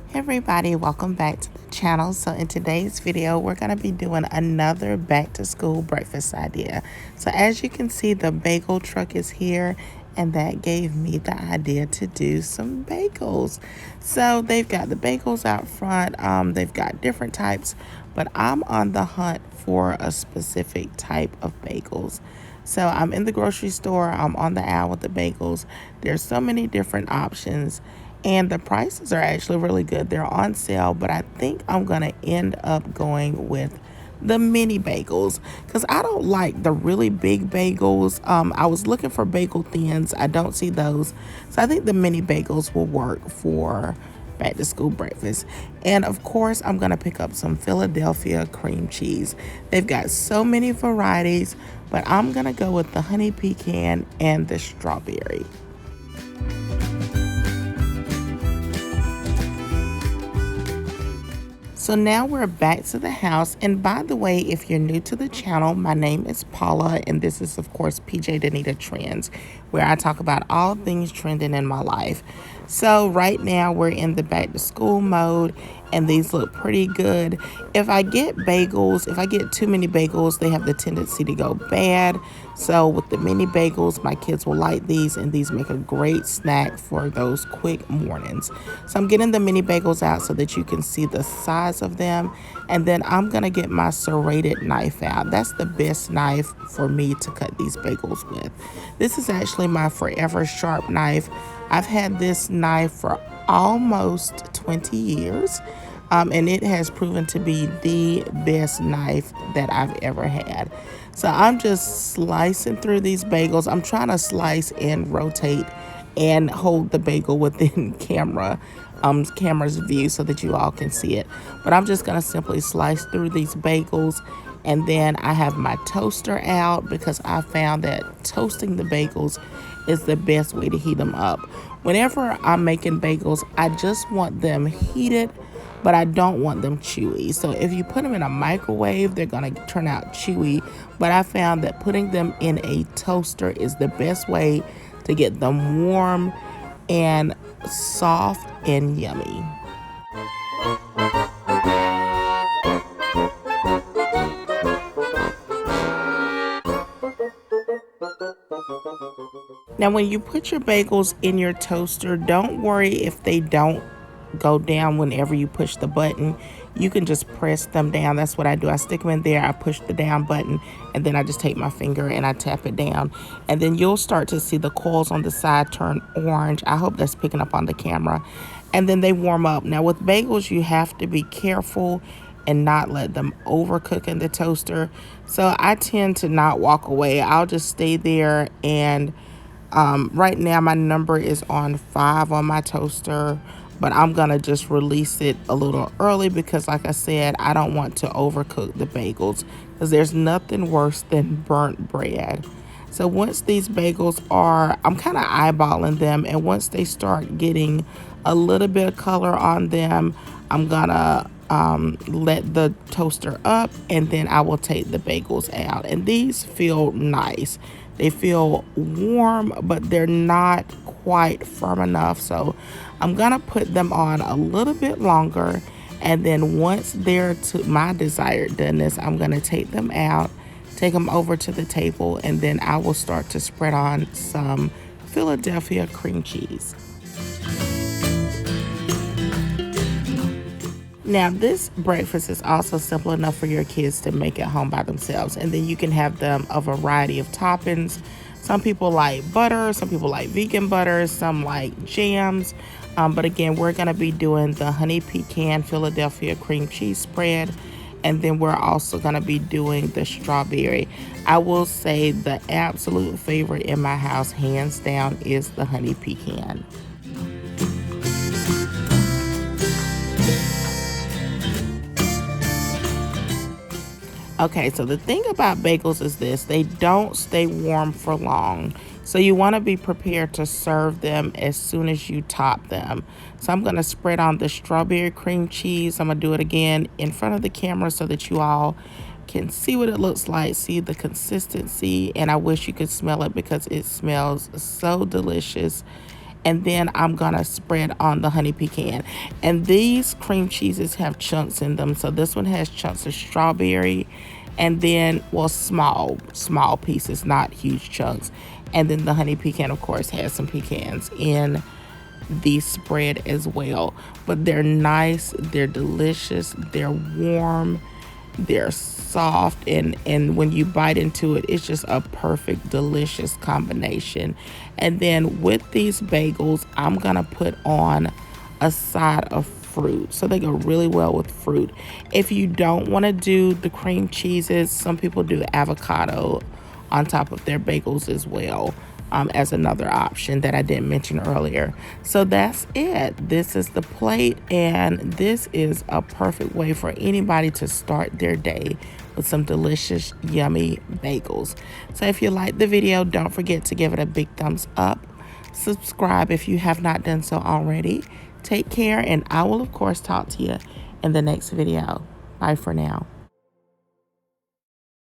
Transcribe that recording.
Hey everybody, welcome back to the channel. So in today's video, we're going to be doing another back to school breakfast idea. So as you can see, the bagel truck is here, and that gave me the idea to do some bagels. So they've got the bagels out front. They've got different types, but I'm on the hunt for a specific type of bagels. So I'm in the grocery store, I'm on the aisle with the bagels. There's so many different options, and the prices are actually really good. They're on sale, but I think I'm going to end up going with the mini bagels because I don't like the really big bagels. I was looking for bagel thins. I don't see those. So I think the mini bagels will work for back to school breakfast. And of course, I'm going to pick up some Philadelphia cream cheese. They've got so many varieties, but I'm going to go with the honey pecan and the strawberry. So now we're back to the house. And by the way, if you're new to the channel, my name is Paula, and this is, of course, PJ Danita Trends, where I talk about all things trending in my life. So right now we're in the back to school mode, and these look pretty good. If I get too many bagels, they have the tendency to go bad. So with the mini bagels, my kids will like these, and these make a great snack for those quick mornings. So I'm getting the mini bagels out so that you can see the size of them. And then I'm going to get my serrated knife out. That's the best knife for me to cut these bagels with. This is actually my forever sharp knife. I've had this knife for almost 20 years. And it has proven to be the best knife that I've ever had. So I'm just slicing through these bagels. I'm trying to slice and rotate and hold the bagel within camera's view so that you all can see it. But I'm just going to simply slice through these bagels. And then I have my toaster out because I found that toasting the bagels is the best way to heat them up. Whenever I'm making bagels, I just want them heated, but I don't want them chewy. So if you put them in a microwave, they're going to turn out chewy. But I found that putting them in a toaster is the best way to get them warm and soft and yummy. Now, when you put your bagels in your toaster, don't worry if they don't go down whenever you push the button. You can just press them down. That's what I do. I stick them in there, I push the down button, and then I just take my finger and I tap it down. And then you'll start to see the coils on the side turn orange. I hope that's picking up on the camera. And then they warm up. Now, with bagels, you have to be careful and not let them overcook in the toaster. So I tend to not walk away. I'll just stay there. And right now my number is on 5 on my toaster, but I'm gonna just release it a little early because, like I said, I don't want to overcook the bagels because there's nothing worse than burnt bread. So once these bagels I'm kind of eyeballing them, and once they start getting a little bit of color on them, I'm gonna let the toaster up, and then I will take the bagels out. And these feel nice. They feel warm, but they're not quite firm enough. So I'm gonna put them on a little bit longer, and then once they're to my desired doneness, I'm gonna take them out, take them over to the table, and then I will start to spread on some Philadelphia cream cheese. Now, this breakfast is also simple enough for your kids to make at home by themselves. And then you can have them a variety of toppings. Some people like butter, some people like vegan butter, some like jams. But again, we're going to be doing the honey pecan Philadelphia cream cheese spread. And then we're also going to be doing the strawberry. I will say the absolute favorite in my house, hands down, is the honey pecan. Okay, so the thing about bagels is this: they don't stay warm for long. So you want to be prepared to serve them as soon as you top them. So I'm going to spread on the strawberry cream cheese. I'm going to do it again in front of the camera so that you all can see what it looks like, see the consistency, and I wish you could smell it because it smells so delicious. and then I'm gonna spread on the honey pecan. And these cream cheeses have chunks in them. So this one has chunks of strawberry, and then, well, small pieces, not huge chunks. And then the honey pecan, of course, has some pecans in the spread as well. But they're nice, they're delicious, they're warm, they're soft, and when you bite into it, it's just a perfect, delicious combination. And then with these bagels, I'm gonna put on a side of fruit, so they go really well with fruit. If you don't want to do the cream cheeses, some people do avocado on top of their bagels as well, as another option that I didn't mention earlier. So that's it. This is the plate, and this is a perfect way for anybody to start their day with some delicious, yummy bagels. So if you like the video, don't forget to give it a big thumbs up. Subscribe if you have not done so already. Take care, and I will, of course, talk to you in the next video. Bye for now.